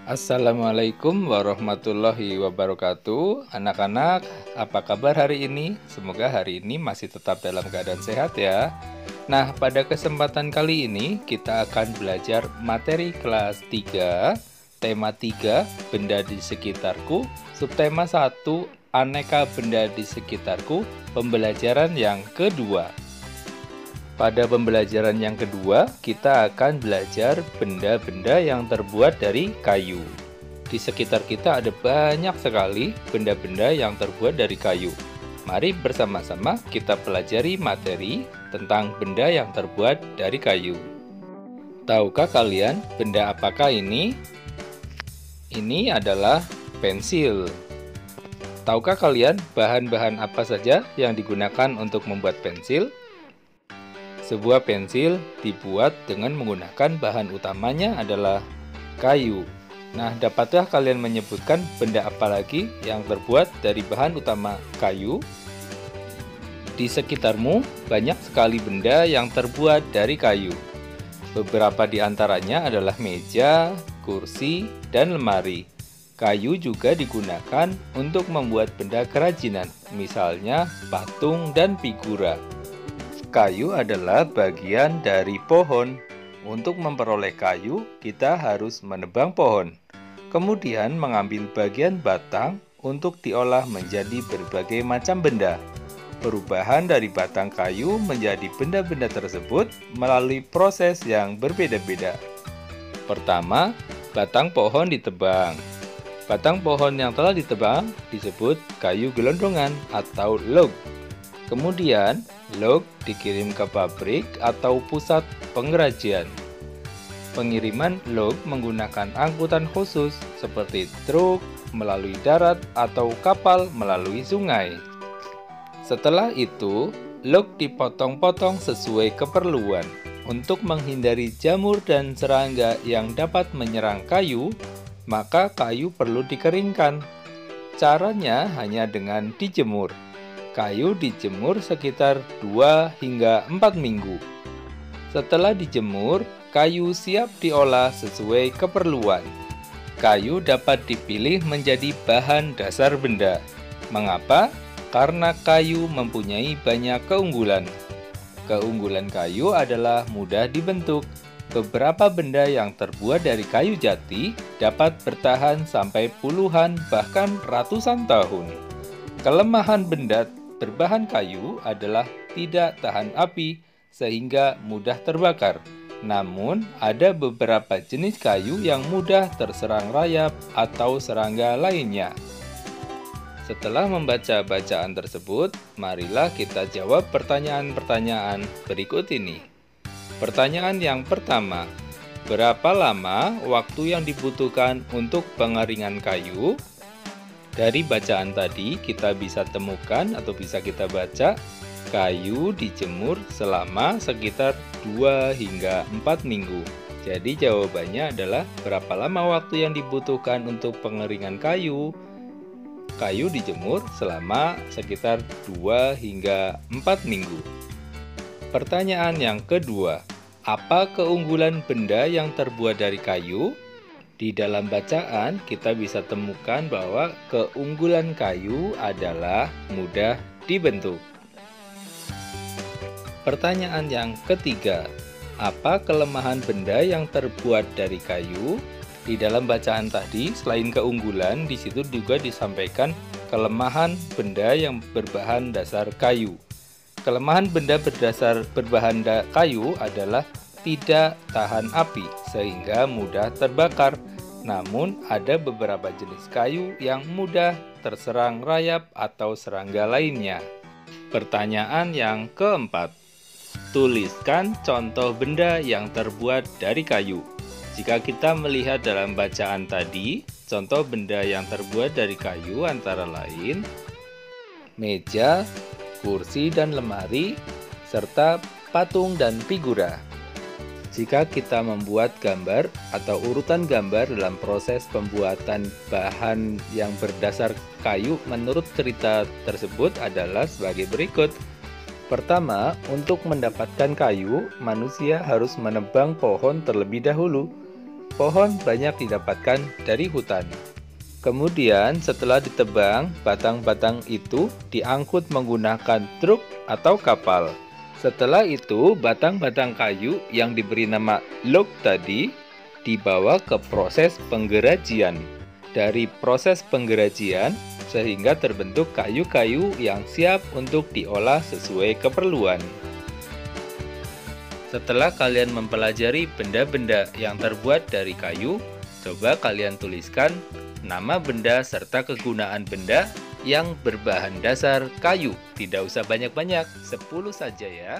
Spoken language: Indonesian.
Assalamualaikum warahmatullahi wabarakatuh. Anak-anak, apa kabar hari ini? Semoga hari ini masih tetap dalam keadaan sehat ya. Nah, pada kesempatan kali ini kita akan belajar materi kelas 3, tema 3, benda di sekitarku, subtema 1, aneka benda di sekitarku, pembelajaran yang kedua. Pada pembelajaran yang kedua, kita akan belajar benda-benda yang terbuat dari kayu. Di sekitar kita ada banyak sekali benda-benda yang terbuat dari kayu. Mari bersama-sama kita pelajari materi tentang benda yang terbuat dari kayu. Tahukah kalian benda apakah ini? Ini adalah pensil. Tahukah kalian bahan-bahan apa saja yang digunakan untuk membuat pensil? Sebuah pensil dibuat dengan menggunakan bahan utamanya adalah kayu. Nah, dapatkah kalian menyebutkan benda apa lagi yang terbuat dari bahan utama kayu? Di sekitarmu banyak sekali benda yang terbuat dari kayu. Beberapa di antaranya adalah meja, kursi, dan lemari. Kayu juga digunakan untuk membuat benda kerajinan, misalnya patung dan figura. Kayu adalah bagian dari pohon. Untuk memperoleh kayu, kita harus menebang pohon. Kemudian mengambil bagian batang untuk diolah menjadi berbagai macam benda. Perubahan dari batang kayu menjadi benda-benda tersebut melalui proses yang berbeda-beda. Pertama, batang pohon ditebang. Batang pohon yang telah ditebang disebut kayu gelondongan atau log. Kemudian, log dikirim ke pabrik atau pusat pengrajin. Pengiriman log menggunakan angkutan khusus seperti truk, melalui darat, atau kapal melalui sungai. Setelah itu, log dipotong-potong sesuai keperluan. Untuk menghindari jamur dan serangga yang dapat menyerang kayu, maka kayu perlu dikeringkan. Caranya hanya dengan dijemur. Kayu dijemur sekitar 2 hingga 4 minggu. Setelah dijemur, kayu siap diolah sesuai keperluan. Kayu dapat dipilih menjadi bahan dasar benda. Mengapa? Karena kayu mempunyai banyak keunggulan. Keunggulan kayu adalah mudah dibentuk. Beberapa benda yang terbuat dari kayu jati dapat bertahan sampai puluhan bahkan ratusan tahun. Kelemahan benda berbahan kayu adalah tidak tahan api sehingga mudah terbakar. Namun, ada beberapa jenis kayu yang mudah terserang rayap atau serangga lainnya. Setelah membaca bacaan tersebut, marilah kita jawab pertanyaan-pertanyaan berikut ini. Pertanyaan yang pertama, berapa lama waktu yang dibutuhkan untuk pengeringan kayu? Dari bacaan tadi, kita bisa temukan atau bisa kita baca kayu dijemur selama sekitar 2 hingga 4 minggu. Jadi jawabannya adalah berapa lama waktu yang dibutuhkan untuk pengeringan kayu? Kayu dijemur selama sekitar 2 hingga 4 minggu. Pertanyaan yang kedua, apa keunggulan benda yang terbuat dari kayu? Di dalam bacaan, kita bisa temukan bahwa keunggulan kayu adalah mudah dibentuk. Pertanyaan yang ketiga, apa kelemahan benda yang terbuat dari kayu? Di dalam bacaan tadi, selain keunggulan, di situ juga disampaikan kelemahan benda yang berbahan dasar kayu. Kelemahan benda berbahan kayu adalah tidak tahan api sehingga mudah terbakar. Namun ada beberapa jenis kayu yang mudah terserang rayap atau serangga lainnya. Pertanyaan yang keempat, tuliskan contoh benda yang terbuat dari kayu. Jika kita melihat dalam bacaan tadi, contoh benda yang terbuat dari kayu antara lain meja, kursi dan lemari, serta patung dan figura. Jika kita membuat gambar atau urutan gambar dalam proses pembuatan bahan yang berdasar kayu menurut cerita tersebut adalah sebagai berikut. Pertama, untuk mendapatkan kayu, manusia harus menebang pohon terlebih dahulu. pohon banyak didapatkan dari hutan. Kemudian setelah ditebang, batang-batang itu diangkut menggunakan truk atau kapal. Setelah itu, batang-batang kayu yang diberi nama log tadi dibawa ke proses penggerajian. Dari proses penggerajian, sehingga terbentuk kayu-kayu yang siap untuk diolah sesuai keperluan. Setelah kalian mempelajari benda-benda yang terbuat dari kayu, coba kalian tuliskan nama benda serta kegunaan benda yang berbahan dasar kayu. Tidak usah banyak-banyak, 10 saja ya.